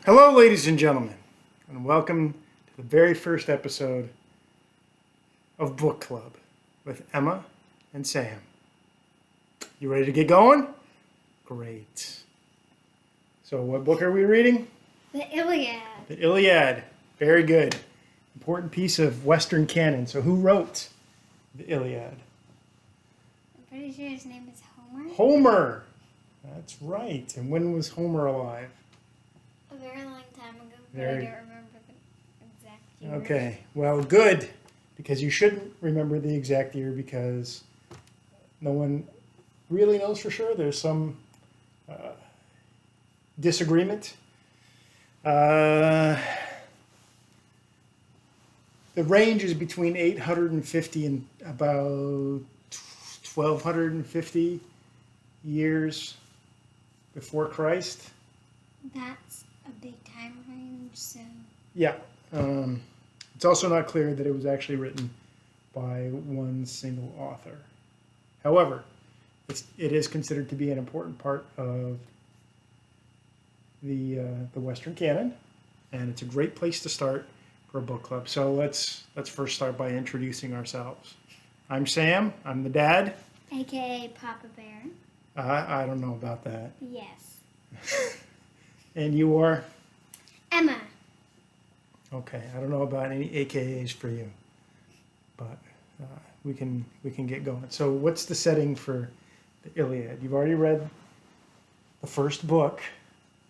Hello, ladies and gentlemen, and welcome to the very first episode of Book Club with Emma and Sam. You ready to get going? Great. So, what book are we reading? The Iliad. The Iliad. Very good. Important piece of Western canon. So, who wrote the Iliad? I'm pretty sure his name is Homer. Homer. That's right. And when was Homer alive? A very long time ago, but Very- I don't remember the exact year. Okay, well, good, because you shouldn't remember the exact year because no one really knows for sure. There's some disagreement. The range is between 850 and about 1250 years before Christ. That's a big time range, so Yeah. It's also not clear that it was actually written by one single author. However, it is considered to be an important part of the Western canon, and it's a great place to start for a book club. So let's first start by introducing ourselves. I'm Sam. I'm the dad. aka Papa Bear. I don't know about that. Yes. And you are? Emma. Okay, I don't know about any AKAs for you, but we can get going. So, what's the setting for the Iliad? You've already read the first book,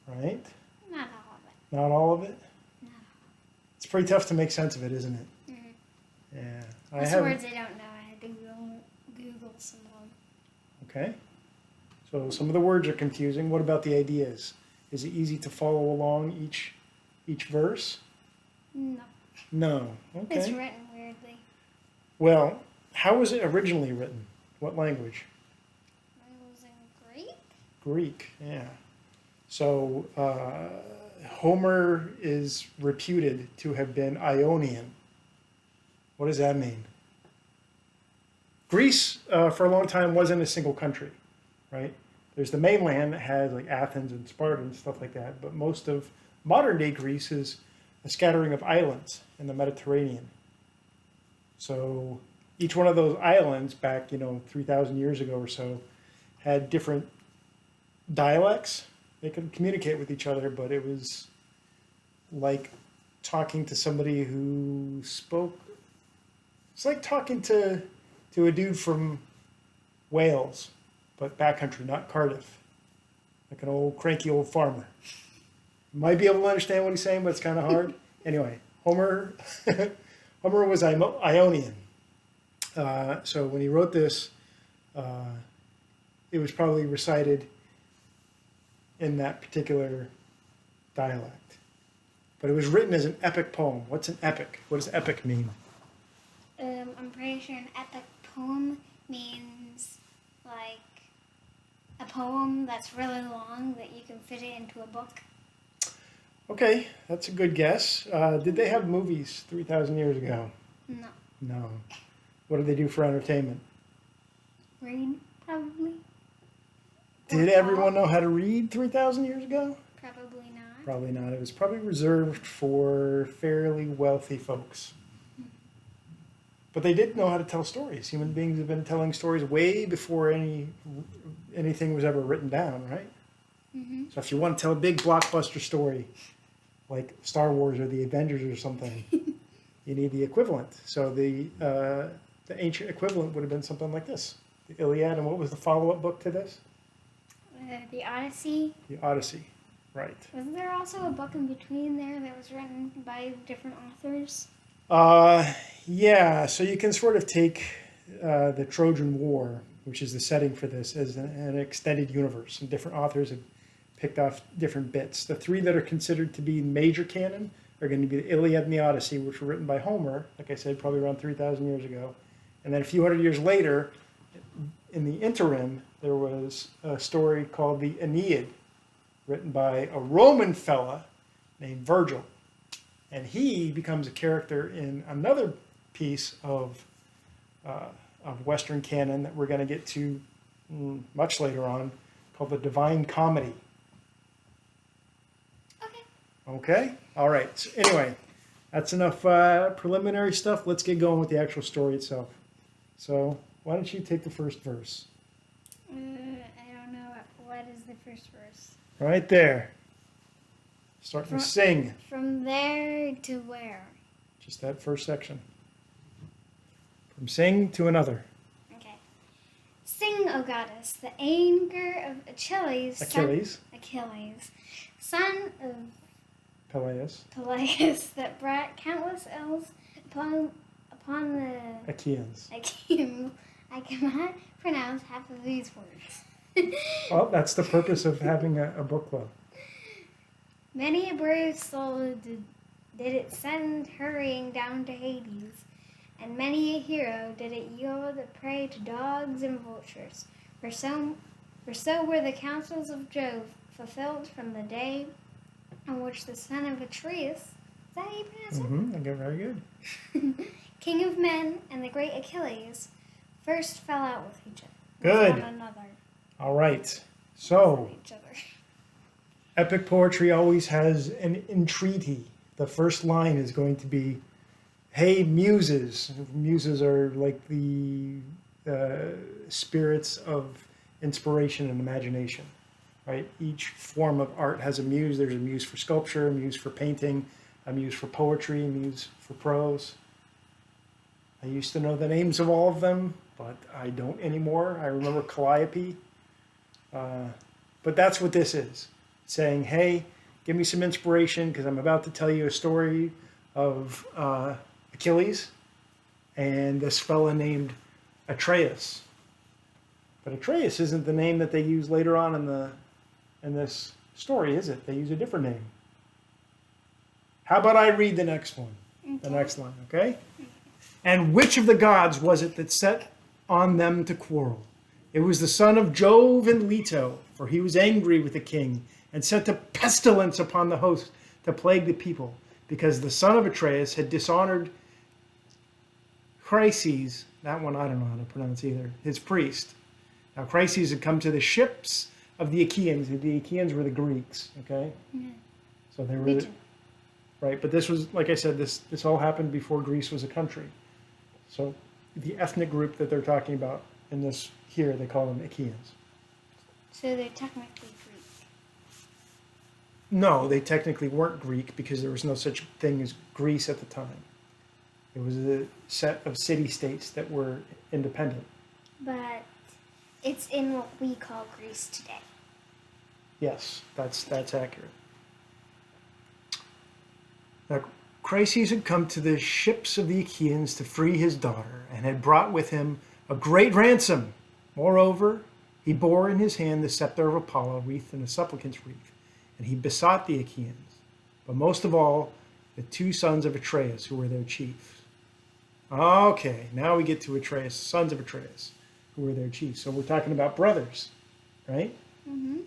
right? Not all of it. Not all of it. No. It's pretty tough to make sense of it, isn't it? Mm-hmm. Yeah, Those haven't- words I don't know. I had to Google some of them. Okay, so some of the words are confusing. What about the ideas? Is it easy to follow along each verse? No. No. It's Okay. written weirdly. Well, how was it originally written? What language? It was in Greek? Greek, yeah. So Homer is reputed to have been Ionian. What does that mean? Greece, for a long time, wasn't a single country, right? There's the mainland that has like Athens and Sparta and stuff like that, but most of modern day Greece is a scattering of islands in the Mediterranean. So each one of those islands back, 3,000 years ago or so, had different dialects. They could communicate with each other, but it was like talking to somebody who spoke. It's like talking to a dude from Wales, but backcountry, not Cardiff. Like an old cranky old farmer. You might be able to understand what he's saying, but it's kind of hard. Anyway, Homer was Ionian. So when he wrote this, it was probably recited in that particular dialect. But it was written as an epic poem. What's an epic? What does epic mean? I'm pretty sure an epic poem means like a poem that's really long that you can fit it into a book. Okay, that's a good guess. Did they have movies 3,000 years ago? No. No. What did they do for entertainment? Read, probably. Did everyone know how to read 3,000 years ago? Probably not. Probably not. It was probably reserved for fairly wealthy folks. But they did know how to tell stories. Human beings have been telling stories way before anything was ever written down, right? Mm-hmm. So if you want to tell a big blockbuster story, like Star Wars or the Avengers or something, you need the equivalent. So the ancient equivalent would have been something like this, the Iliad. And what was the follow-up book to this? The Odyssey. The Odyssey, right. Wasn't there also a book in between there that was written by different authors? Yeah, so you can sort of take the Trojan War, which is the setting for this, as an extended universe, and different authors have picked off different bits. The three that are considered to be major canon are going to be the Iliad and the Odyssey, which were written by Homer, like I said, probably around 3,000 years ago. And then a few hundred years later, in the interim, there was a story called the Aeneid, written by a Roman fella named Virgil. And he becomes a character in another piece of Western canon that we're going to get to much later on, called the Divine Comedy. Okay. Okay. All right. So anyway, that's enough preliminary stuff. Let's get going with the actual story itself. So why don't you take the first verse? I don't know. What is the first verse? Right there. Starting to sing. From there to where? Just that first section. From sing to another. Okay. Sing, O goddess, the anger of Achilles. Achilles. Son of Peleus. Peleus, that brought countless ills upon the Achaeans. Achaeans. I cannot pronounce half of these words. Well, that's the purpose of having a book club. Many a brave soul did it send hurrying down to Hades, and many a hero did it yield a prey to dogs and vultures. For so were the counsels of Jove fulfilled from the day on which the son of Atreus, is that how you pronounce it? Mm-hmm. Okay, very good. King of men and the great Achilles first fell out with each other. Good. With one another. All right. So, Each other. epic poetry always has an entreaty. The first line is going to be, "Hey, muses." Muses are like the spirits of inspiration and imagination, right? Each form of art has a muse. There's a muse for sculpture, a muse for painting, a muse for poetry, a muse for prose. I used to know the names of all of them, but I don't anymore. I remember Calliope. But that's what this is. Saying, hey, give me some inspiration because I'm about to tell you a story of Achilles and this fella named Atreus. But Atreus isn't the name that they use later on in this story, is it? They use a different name. How about I read the next one? Okay. The next line, okay? And which of the gods was it that set on them to quarrel? It was the son of Jove and Leto, for he was angry with the king and sent a pestilence upon the host to plague the people, because the son of Atreus had dishonored Chryses, that one I don't know how to pronounce either, his priest. Now Chryses had come to the ships of the Achaeans. The Achaeans were the Greeks, okay? Yeah. So they were, Region. right, but this was, like I said, this all happened before Greece was a country. So the ethnic group that they're talking about in this here, they call them Achaeans. So they're technically Greek. No, they technically weren't Greek because there was no such thing as Greece at the time. It was a set of city-states that were independent. But it's in what we call Greece today. Yes, that's accurate. Now, Chryses had come to the ships of the Achaeans to free his daughter and had brought with him a great ransom. Moreover, he bore in his hand the scepter of Apollo, wreathed in a supplicant's wreath, and he besought the Achaeans, but most of all, the two sons of Atreus, who were their chiefs. Okay, now we get to Atreus, sons of Atreus, who were their chiefs. So we're talking about brothers, right? Mm-hmm.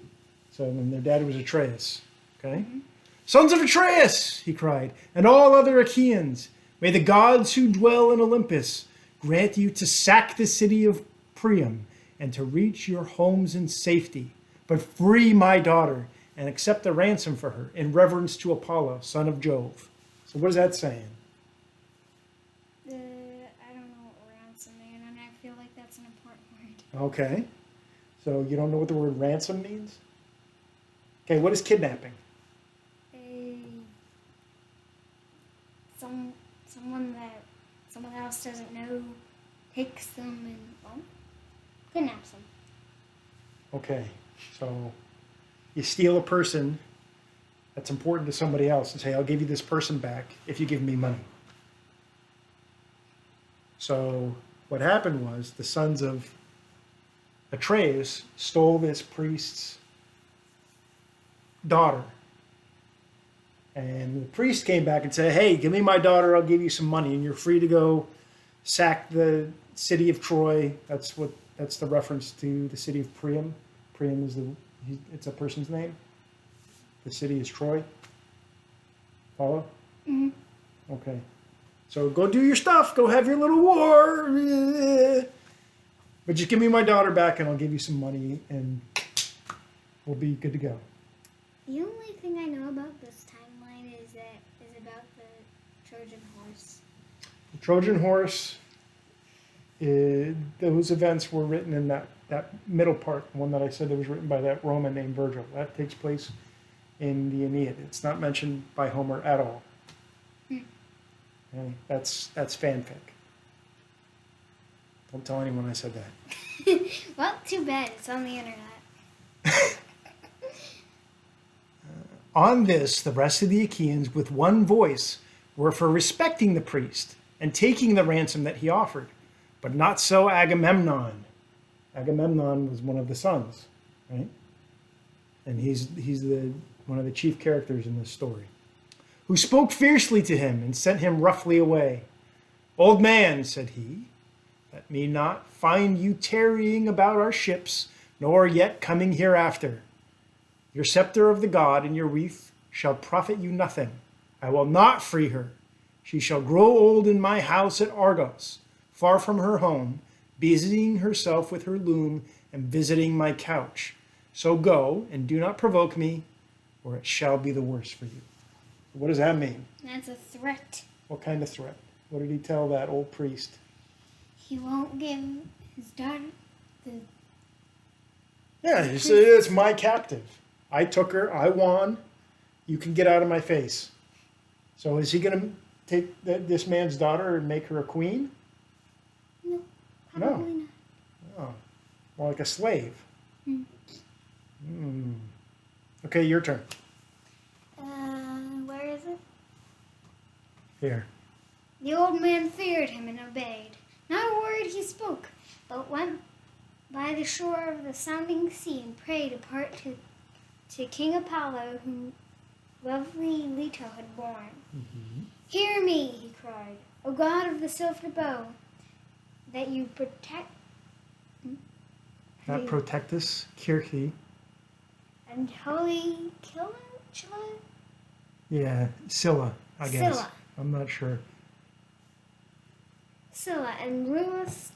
So then their dad was Atreus, okay? Mm-hmm. Sons of Atreus, he cried, and all other Achaeans, may the gods who dwell in Olympus grant you to sack the city of Priam and to reach your homes in safety, but free my daughter and accept a ransom for her in reverence to Apollo, son of Jove. So what is that saying? I don't know what ransom means, and I feel like that's an important word. Okay. So you don't know what the word ransom means? Okay, what is kidnapping? Someone that someone else doesn't know takes them and, well, kidnaps them. Okay, so you steal a person that's important to somebody else and say, I'll give you this person back if you give me money. So what happened was the sons of Atreus stole this priest's daughter. And the priest came back and said, hey, give me my daughter, I'll give you some money, and you're free to go sack the city of Troy. That's the reference to the city of Priam. Priam is it's a person's name. The city is Troy. Follow? Mm-hmm. Okay. So go do your stuff. Go have your little war. But just give me my daughter back and I'll give you some money and we'll be good to go. The only thing I know about this timeline is about the Trojan horse. The Trojan horse, those events were written in that middle part, one that I said that was written by that Roman named Virgil. That takes place in the Aeneid. It's not mentioned by Homer at all. Okay, that's fanfic. Don't tell anyone I said that. Well, too bad. It's on the internet. On this, the rest of the Achaeans, with one voice, were for respecting the priest and taking the ransom that he offered, but not so Agamemnon. Agamemnon was one of the sons, right? And he's one of the chief characters in this story, who spoke fiercely to him and sent him roughly away. "Old man," said he, "let me not find you tarrying about our ships, nor yet coming hereafter. Your scepter of the god and your wreath shall profit you nothing. I will not free her. She shall grow old in my house at Argos, far from her home, busying herself with her loom and visiting my couch. So go, and do not provoke me, or it shall be the worse for you." What does that mean? That's a threat. What kind of threat? What did he tell that old priest? He won't give his daughter the... Yeah, he said, "It's my captive. I took her. I won. You can get out of my face." So is he going to take this man's daughter and make her a queen? No, probably not. Oh, more like a slave. Okay, your turn. Where is it? Here. The old man feared him and obeyed. Not a word he spoke, but went by the shore of the sounding sea and prayed apart to King Apollo, whom lovely Leto had borne. "Hear me," he cried, "O god of the silver bow, that you protect... Not Protectus, Kirche. And holy Chila? Yeah, Scylla, I guess. Scylla. I'm not sure. Scylla and rulest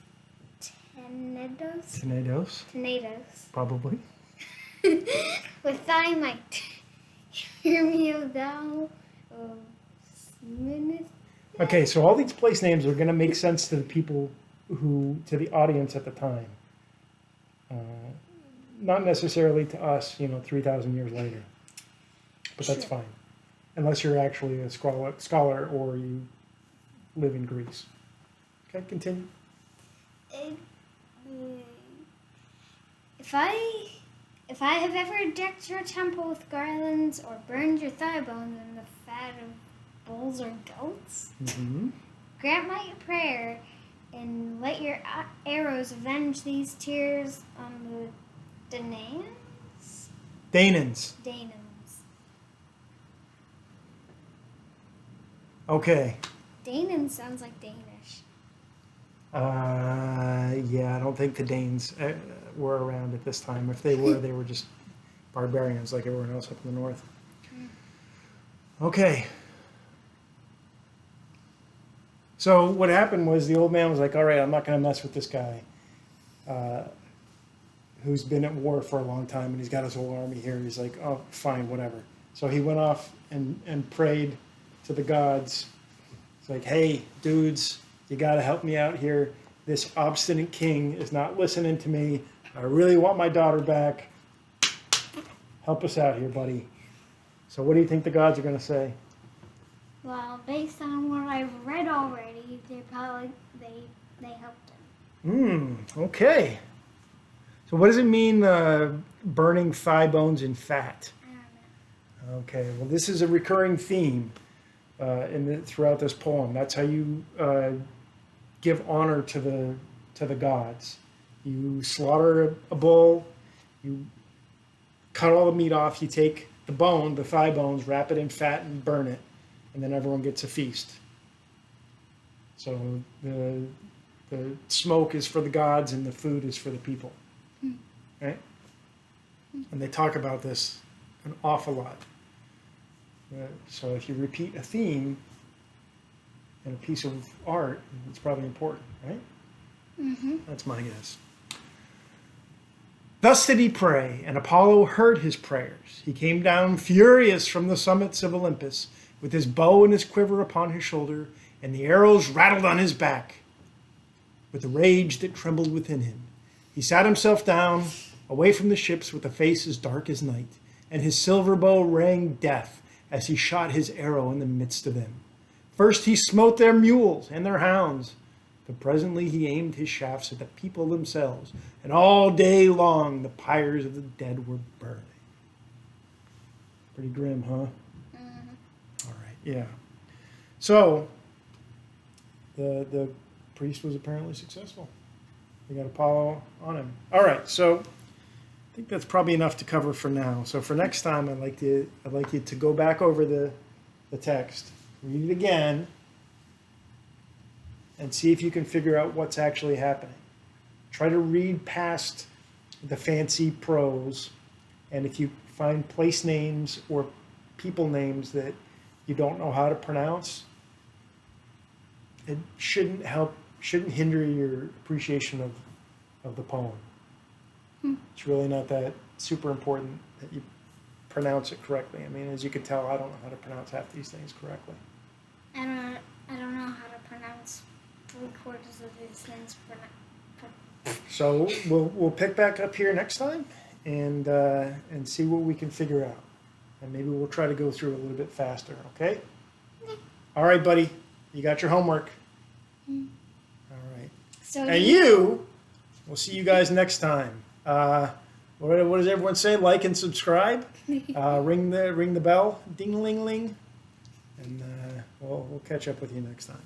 Tenedos? Tenedos, probably. With thy might. Hear me, O thou, O smoothest. Okay, so all these place names are going to make sense to the people to the audience at the time. Not necessarily to us, 3,000 years later. But that's Sure. fine. Unless you're actually a scholar or you live in Greece. Okay, continue. If I have ever decked your temple with garlands or burned your thigh bones in the fat of bulls or goats, grant my prayer and let your arrows avenge these tears on the Danaans? Danans. Danans. Okay. Danon sounds like Danish. Yeah, I don't think the Danes were around at this time. If they were, they were just barbarians like everyone else up in the north. Okay. So what happened was the old man was like, all right, I'm not going to mess with this guy who's been at war for a long time, and he's got his whole army here. He's like, oh, fine, whatever. So he went off and prayed to the gods. It's like, hey, dudes, you got to help me out here. This obstinate king is not listening to me. I really want my daughter back. Help us out here, buddy. So what do you think the gods are going to say? Well, based on what I've read already, they helped him. Okay. So what does it mean, burning thigh bones in fat? I don't know. Okay, well, this is a recurring theme throughout this poem. That's how you give honor to the gods. You slaughter a bull, you cut all the meat off, you take the thigh bones, wrap it in fat and burn it, and then everyone gets a feast. So the smoke is for the gods and the food is for the people. Right? And they talk about this an awful lot. So if you repeat a theme in a piece of art, it's probably important, right? That's my guess. Thus did he pray, and Apollo heard his prayers. He came down furious from the summits of Olympus with his bow and his quiver upon his shoulder, and the arrows rattled on his back. With the rage that trembled within him, he sat himself down, away from the ships, with a face as dark as night, and his silver bow rang death as he shot his arrow in the midst of them. First he smote their mules and their hounds, but presently he aimed his shafts at the people themselves, and all day long the pyres of the dead were burning. Pretty grim, huh? Mm-hmm. All right, yeah. So, the priest was apparently successful. We got Apollo on him. All right, so I think that's probably enough to cover for now. So for next time, I'd like you to go back over the text, read it again, and see if you can figure out what's actually happening. Try to read past the fancy prose, and if you find place names or people names that you don't know how to pronounce, it shouldn't hinder your appreciation of the poem. It's really not that super important that you pronounce it correctly. I mean, as you can tell, I don't know how to pronounce half these things correctly. I don't know how to pronounce 3/4 of these things. So we'll pick back up here next time and see what we can figure out. And maybe we'll try to go through a little bit faster, okay? Okay. All right, buddy. You got your homework. All right. So And we'll see you guys next time. What does everyone say? Like and subscribe. Ring the bell, ding-a-ling-ling, and we'll catch up with you next time.